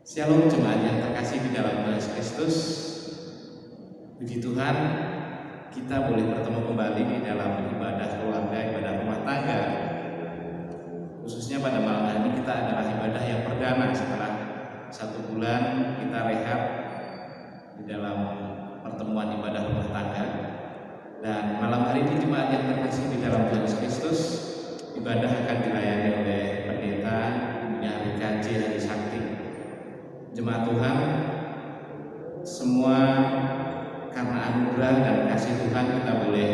Shalom jemaat yang terkasih di dalam Tuhan Yesus Kristus. Puji Tuhan, kita boleh bertemu kembali di dalam ibadah keluarga, ibadah rumah tangga. Khususnya pada malam hari ini kita adalah ibadah yang perdana setelah 1 bulan kita rehat di dalam pertemuan ibadah rumah tangga. Dan malam hari ini jemaat yang terkasih di dalam Tuhan Yesus Kristus, ibadah akan dilayani oleh pendeta Hari KJ Hari Sakti. Jemaat Tuhan, semua karena anugerah dan kasih Tuhan kita boleh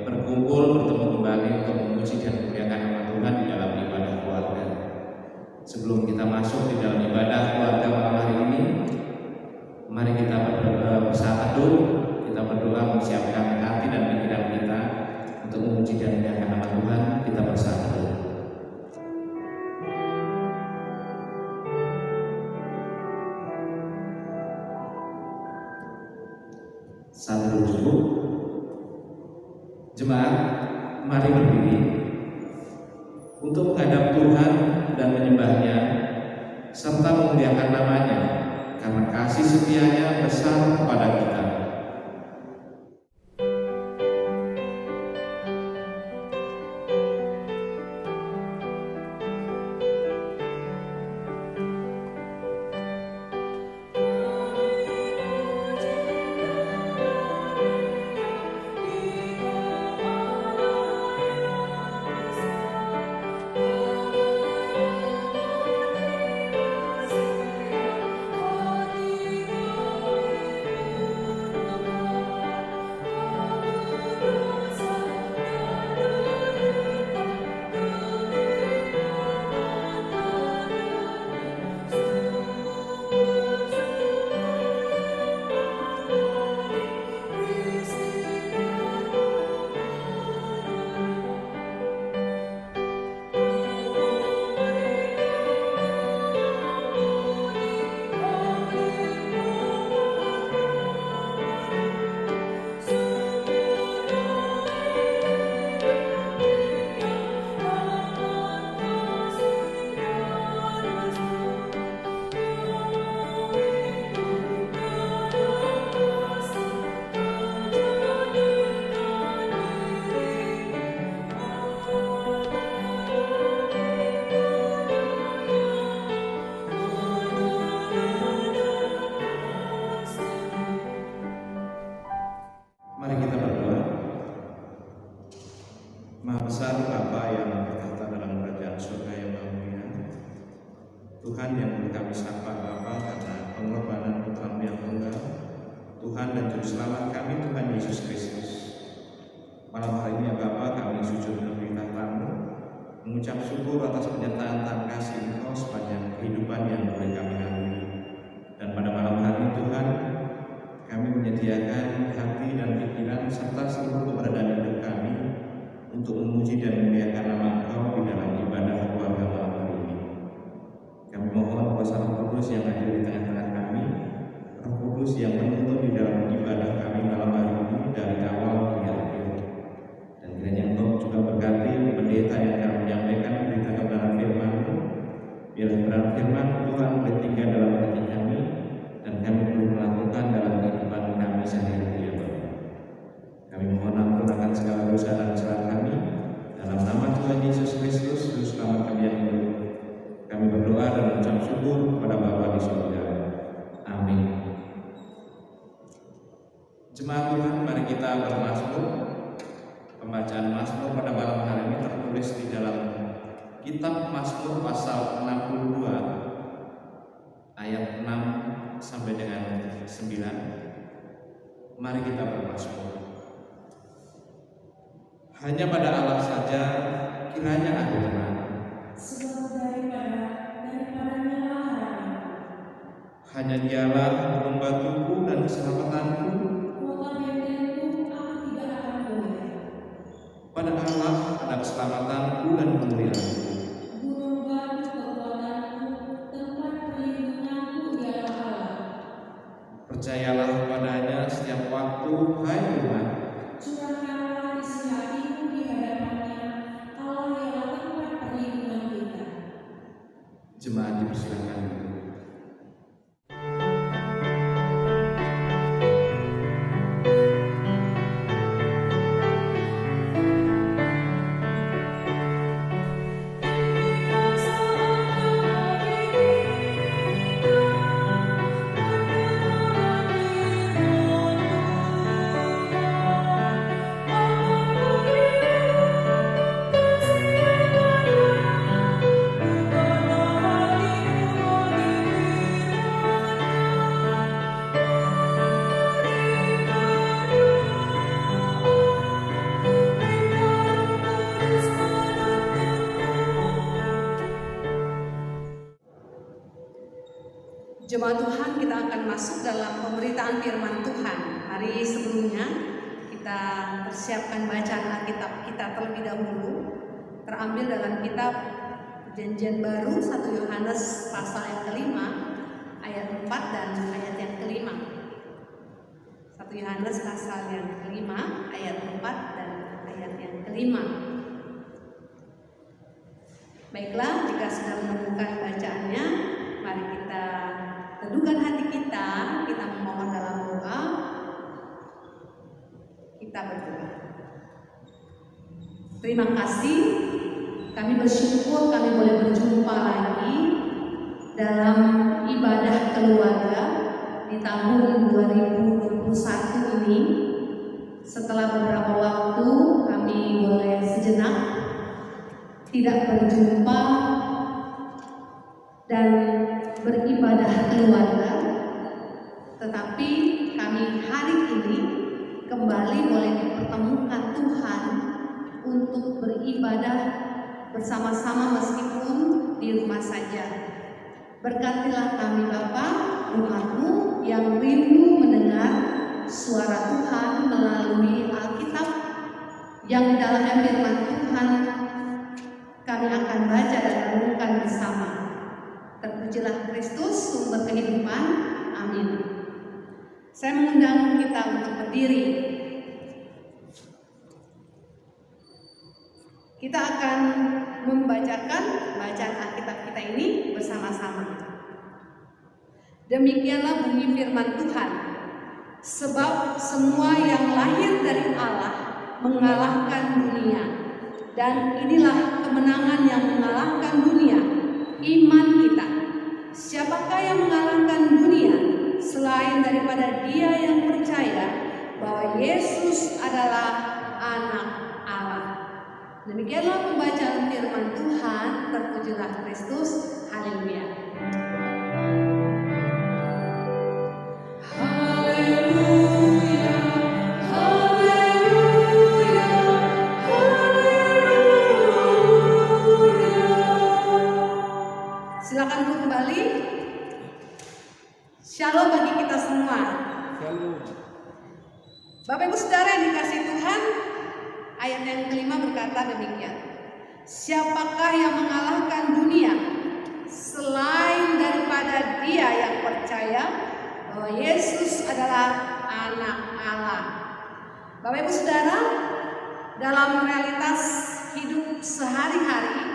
berkumpul, bertemu kembali untuk memuji dan memuliakan nama Tuhan di dalam ibadah keluarga. Sebelum kita masuk di dalam ibadah keluarga malam hari ini, mari kita bersatu, kita berdoa mempersiapkan hati dan pikiran kita untuk memuji dan memuliakan nama Tuhan. Kita bersatu. Satu cukup. Jemaat, mari berdiri untuk menghadap Tuhan dan menyembahnya serta memuliakan namanya karena kasih setianya besar kepada kita. Mari kita berdoa. Maha besar Bapa yang bertahta dalam kerajaan surga yang maha mulia, Tuhan yang boleh kami sapa Bapa karena pengorbanan Putra yang tunggal, Tuhan dan Juru Selamat kami Tuhan Yesus Kristus. Malam hari ini ya Bapa, kami sujud menemui tahta-Mu, mengucap syukur atas penyertaan dan kasih Engkau sepanjang kehidupan yang boleh kami lalui. Dan pada malam hari ini Tuhan, kami menyediakan hati dan pikiran serta seluruh keberadaan hidup kami untuk memuji dan memuliakan nama Engkau di dalam ibadah keluarga malam hari ini. Kami mohon kuasa Roh Kudus yang ada di tengah-tengah kami, Roh Kudus yang menuntun di dalam ibadah kami malam hari ini dari awal hingga akhir. Dan kiranya Engkau juga berkati pendeta yang akan menyampaikan berita kebenaran firman-Mu. Biarlah kebenaran firman Tuhan boleh tinggal dalam hati kami dan kami boleh melakukan dalam kehidupan kami sehari-hari ya Bapa. Kami mohon ampun akan segala dosa dan kesalahan kami. Dalam nama Tuhan Yesus Kristus, Juru Selamat kami yang hidup, kami berdoa dan mengucap syukur kepada Bapa di surga. Amin. Jemaat Tuhan, mari kita bermazmur. Pembacaan Mazmur pada malam hari ini tertulis di dalam Kitab Mazmur pasal 62 ayat 6 sampai dengan 9. Mari kita bermazmur. Hanya pada Allah saja kiranya aku tenang, sebab daripadanya lah harapanku. hanya Dialah gunung batuku dan keselamatanku. Kota bentengku aku tidak akan goyah. Pada Allah ada keselamatanku dan kemuliaanku. Gunung batu kekuatanku, tempat perlindunganku ialah Allah. Percayalah kepadanya setiap waktu, hai Tuhan. Curahkanlah isi hatimu di hadapannya, Allah ialah tempat perlindungan kita. Jemaat dipersilakan. Jemaat Tuhan, kita akan masuk dalam pemberitaan firman Tuhan. Hari sebelumnya kita persiapkan bacaan Alkitab kita terlebih dahulu, terambil dalam kitab Perjanjian Baru 1 Yohanes pasal yang kelima ayat 4 dan ayat yang kelima. 1 Yohanes pasal yang kelima ayat 4 dan ayat yang kelima. Baiklah, jika sudah menemukan bacaannya, mari kita teduhkan hati kita, kita memohon dalam doa, kita berdoa. Terima kasih, kami bersyukur kami boleh berjumpa lagi dalam ibadah keluarga di tahun 2021 ini. Setelah beberapa waktu kami boleh sejenak tidak berjumpa dan beribadah keluarga, tetapi kami hari ini kembali boleh dipertemukan Tuhan untuk beribadah bersama-sama meskipun di rumah saja. Berkatilah kami Bapa, umat-Mu yang rindu mendengar suara Tuhan melalui Alkitab yang di dalamnya firman Tuhan kami akan baca dan renungkan bersama. Terpujilah Kristus, sumber kehidupan. Amin. Saya mengundang kita untuk berdiri. Kita akan membacakan bacaan Alkitab kita ini bersama-sama. Demikianlah bunyi firman Tuhan. Sebab semua yang lahir dari Allah mengalahkan dunia. Dan inilah kemenangan yang mengalahkan dunia, iman kita. Siapakah yang mengalahkan dunia selain daripada dia yang percaya bahwa Yesus adalah anak Allah. Demikianlah pembacaan firman Tuhan. Terpujilah Kristus. Haleluya. Silakan duduk kembali. Shalom bagi kita semua. Shalom. Bapak Ibu Saudara yang dikasihi Tuhan, ayat yang kelima berkata demikian. Siapakah yang mengalahkan dunia selain daripada dia yang percaya bahwa Yesus adalah anak Allah. Bapak Ibu Saudara, dalam realitas hidup sehari-hari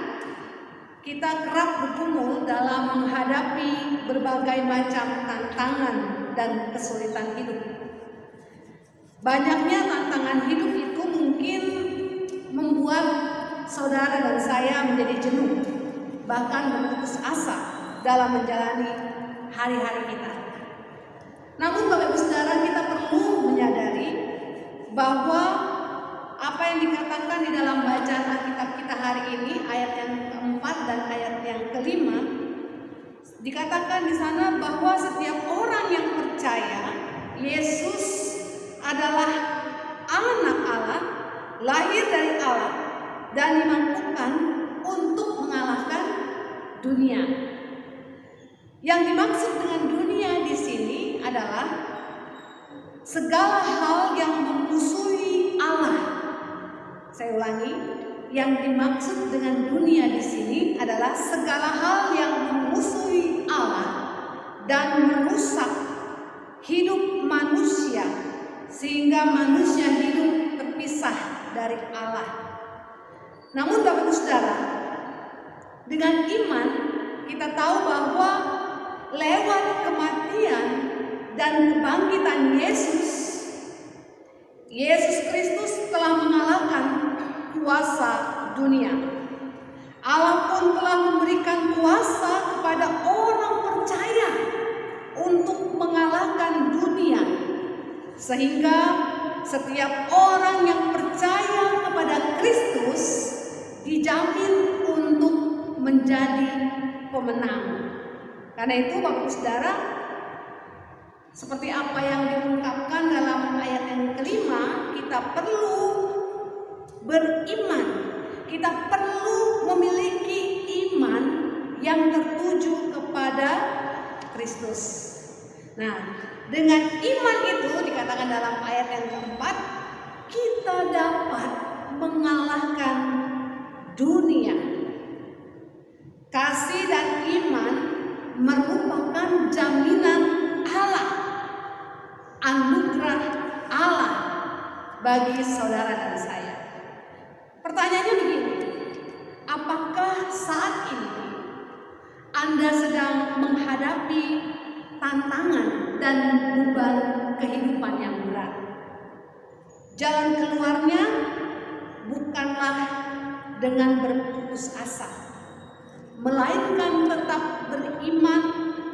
kita kerap bergumul dalam menghadapi berbagai macam tantangan dan kesulitan hidup. Banyaknya tantangan hidup itu mungkin membuat saudara dan saya menjadi jenuh, bahkan berputus asa dalam menjalani hari-hari kita. Namun Bapak Ibu Saudara, kita perlu menyadari bahwa apa yang dikatakan di dalam bacaan Alkitab kita hari ini, ayat yang keempat dan ayat yang kelima, dikatakan di sana bahwa setiap orang yang percaya Yesus adalah anak Allah, lahir dari Allah, dan dimampukan untuk mengalahkan dunia. Yang dimaksud dengan dunia di sini adalah segala hal yang memusuhi Allah. Saya ulangi, yang dimaksud dengan dunia di sini adalah segala hal yang memusuhi Allah dan merusak hidup manusia sehingga manusia hidup terpisah dari Allah. Namun Bapak Ibu Saudara, dengan iman kita tahu bahwa lewat kematian dan kebangkitan Yesus Kristus telah mengalahkan kuasa dunia. Allah pun telah memberikan kuasa kepada orang percaya untuk mengalahkan dunia, sehingga setiap orang yang percaya kepada Kristus dijamin untuk menjadi pemenang. Karena itu Bapak Ibu Saudara, seperti apa yang diungkapkan dalam ayat yang kelima, kita perlu beriman. Kita perlu memiliki iman yang tertuju kepada Kristus. Nah, dengan iman itu dikatakan dalam ayat yang keempat, kita dapat mengalahkan dunia. Kasih dan iman merupakan jaminan Allah, anugerah Allah bagi saudara dan saya. Pertanyaannya begini, apakah saat ini Anda sedang menghadapi tantangan dan beban kehidupan yang berat? Jalan keluarnya bukanlah dengan berputus asa, melainkan tetap beriman,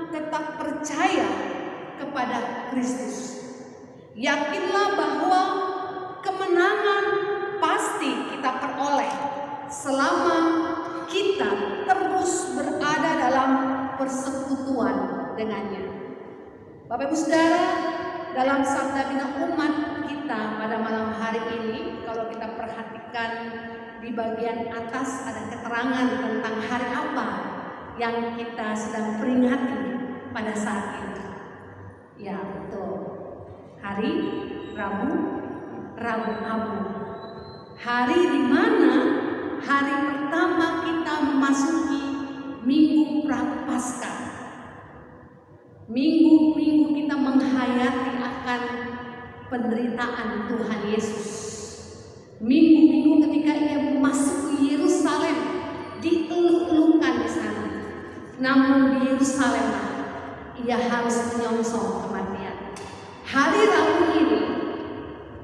tetap percaya kepada Kristus. Yakinlah bahwa kemenangan pasti kita peroleh selama kita terus berada dalam persekutuan dengannya. Bapak Ibu Saudara, dalam sabda bina umat kita pada malam hari ini, kalau kita perhatikan di bagian atas ada keterangan tentang hari apa yang kita sedang peringati pada saat ini. Ya, betul. Hari Rabu Abu. Hari di mana hari pertama kita memasuki Minggu Prapaskah. Minggu kita menghayati akan penderitaan Tuhan Yesus. Minggu ketika ia masuk ke Yerusalem, dieluk-elukan di sana. Namun di Yerusalem ia harus menyongsong kematian. Hari Rabu ini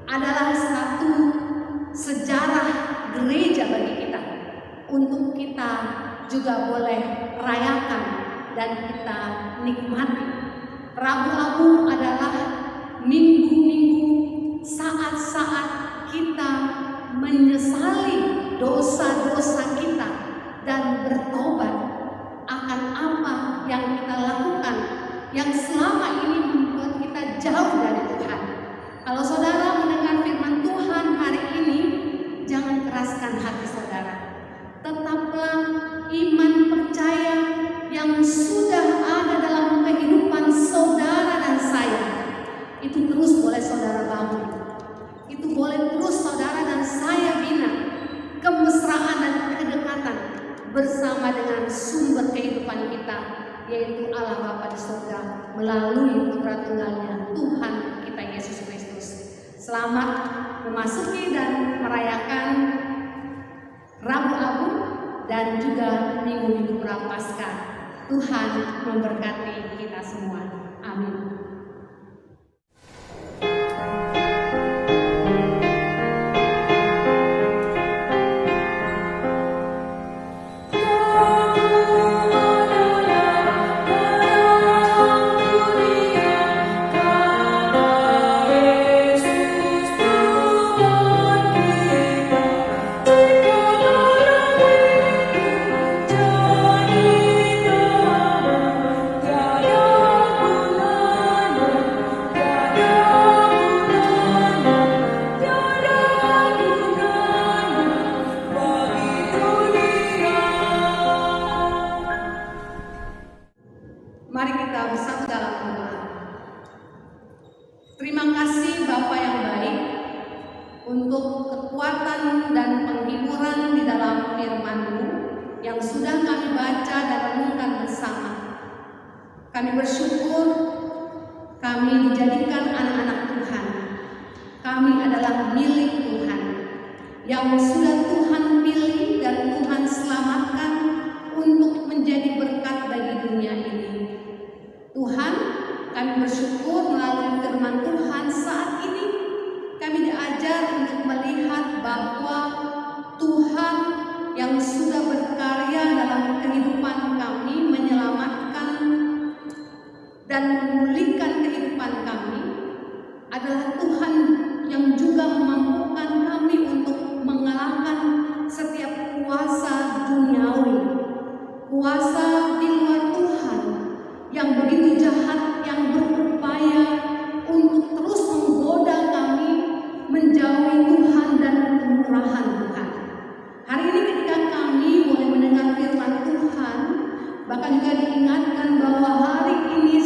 adalah satu sejarah gereja bagi kita, untuk kita juga boleh rayakan dan kita nikmati. Rabu Abu adalah minggu-minggu, saat-saat kita menyesali dosa-dosa kita dan bertobat akan apa yang kita lakukan yang selama ini membuat kita jauh dari Tuhan. Kalau saudara mendengar firman Tuhan hari ini, jangan keraskan hati saudara. Tetaplah iman percaya yang sudah ada dalam kehidupan saudara dan saya. Itu terus boleh saudara bangun. Itu boleh terus saudara dan saya bina kemesraan dan kedekatan bersama dengan sumber kehidupan kita, yaitu Allah Bapa di surga melalui Putra Tunggalnya Tuhan kita Yesus Kristus. Selamat memasuki dan merayakan Rabu Abu dan juga Minggu Prapaskah. Tuhan memberkati kita semua. Amin. Mari kita bersatu dalam doa. Terima kasih Bapa yang baik untuk kekuatan dan penghiburan di dalam firman-Mu yang sudah kami baca dan renungkan bersama. Kami bersyukur kami dijadikan anak-anak Tuhan. Kami adalah milik Tuhan yang sudah Tuhan pilih dan Tuhan selamatkan untuk menjadi berkat bagi dunia ini. Tuhan, kami bersyukur melalui firman Tuhan saat ini kami diajar untuk melihat bahwa Tuhan yang sudah berkarya dalam kehidupan kami, menyelamatkan dan memulihkan kehidupan kami, adalah Tuhan yang juga memampukan kami untuk mengalahkan setiap kuasa duniawi, kuasa di luar Tuhan yang begitu jahat, yang berupaya untuk terus menggoda kami menjauhi Tuhan dan kemurahan Tuhan. Hari ini ketika kami boleh mendengar firman Tuhan, bahkan juga diingatkan bahwa hari ini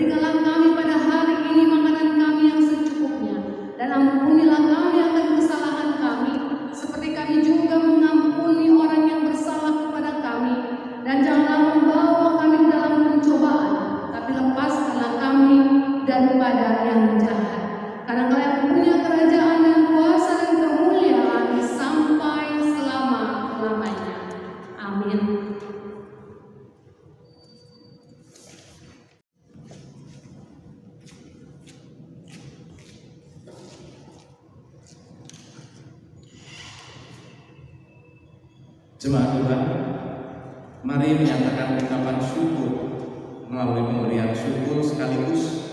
Berikanlah kami pada hari ini makanan kami yang secukupnya, dan ampunilah kami akan kesalahan kami, seperti kami juga mengampuni orang yang bersalah kepada kami. Dan janganlah membawa kami ke dalam pencobaan, tapi lepaskanlah kami daripada yang jahat. Karena Engkau yang punya kerajaan dan kuasa dan kemuliaan sampai selama-lamanya. Amin. Jemaat Tuhan, mari menyatakan ungkapan syukur melalui pemberian syukur sekaligus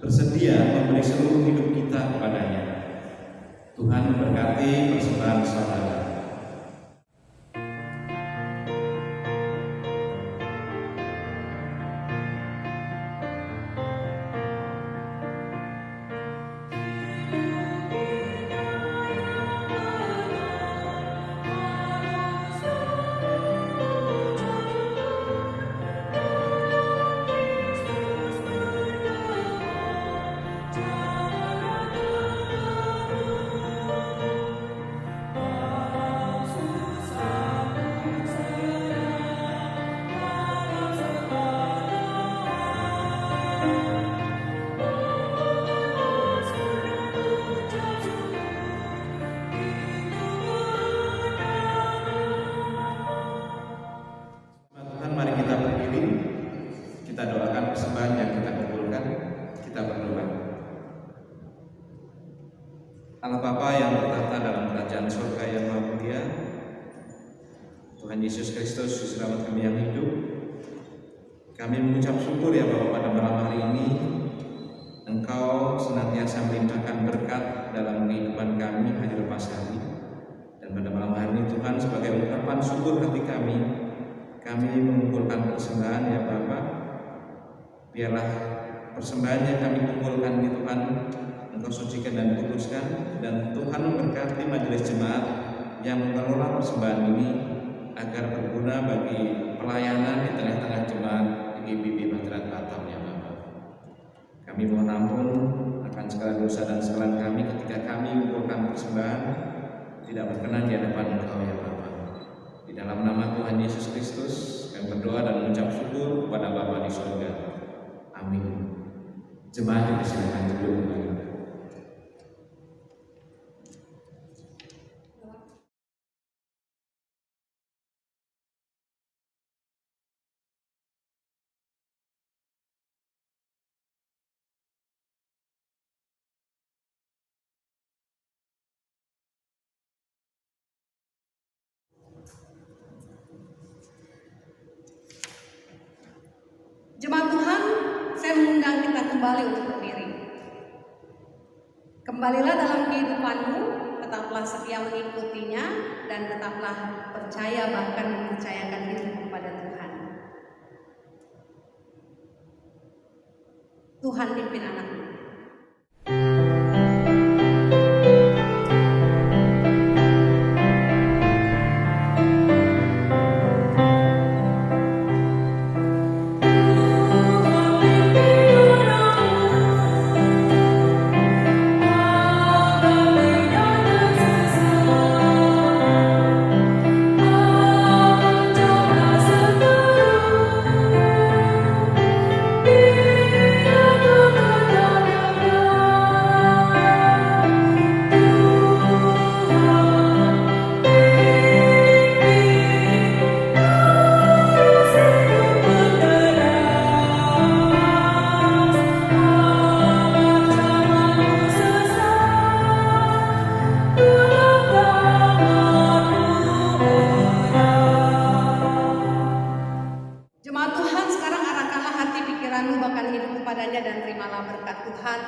bersedia memberi seluruh hidup kita kepadanya. Tuhan memberkati persembahan saudara. Kita doakan persembahan yang kita kumpulkan. Kita berdoa. Allah Bapa yang bertata dalam kerajaan surga yang maha mulia, Tuhan Yesus Kristus, Juru Selamat kami yang hidup, kami mengucap syukur ya Bapa pada malam hari ini Engkau senantiasa melimpahkan berkat dalam kehidupan kami hari lepas hari. Dan pada malam hari ini Tuhan, sebagai ungkapan syukur hati kami mengumpulkan persembahan ya Bapa. Biarlah persembahan yang kami kumpulkan ini Tuhan Engkau sucikan dan kuduskan, dan Tuhan memberkati majelis jemaat yang mengelola persembahan ini agar berguna bagi pelayanan di tengah-tengah jemaat GBB Batrat Batam ya Bapa. Kami mohon ampun akan segala dosa dan kesalahan kami ketika kami mengumpulkan persembahan tidak berkenan di hadapan Engkau ya Bapa. Di dalam nama Tuhan Yesus Kristus kami berdoa dan mengucap syukur kepada Bapa di surga. Amin. Jemaat dipersilakan duduk kembali. Jemaat Tuhan, saya mengundang kita kembali untuk berdiri. Kembalilah dalam kehidupanmu, tetaplah setia mengikutinya, dan tetaplah percaya bahkan mempercayakan diri kepada Tuhan. Tuhan pimpin anakmu. Bahkan hidup kepadanya, dan terimalah berkat Tuhan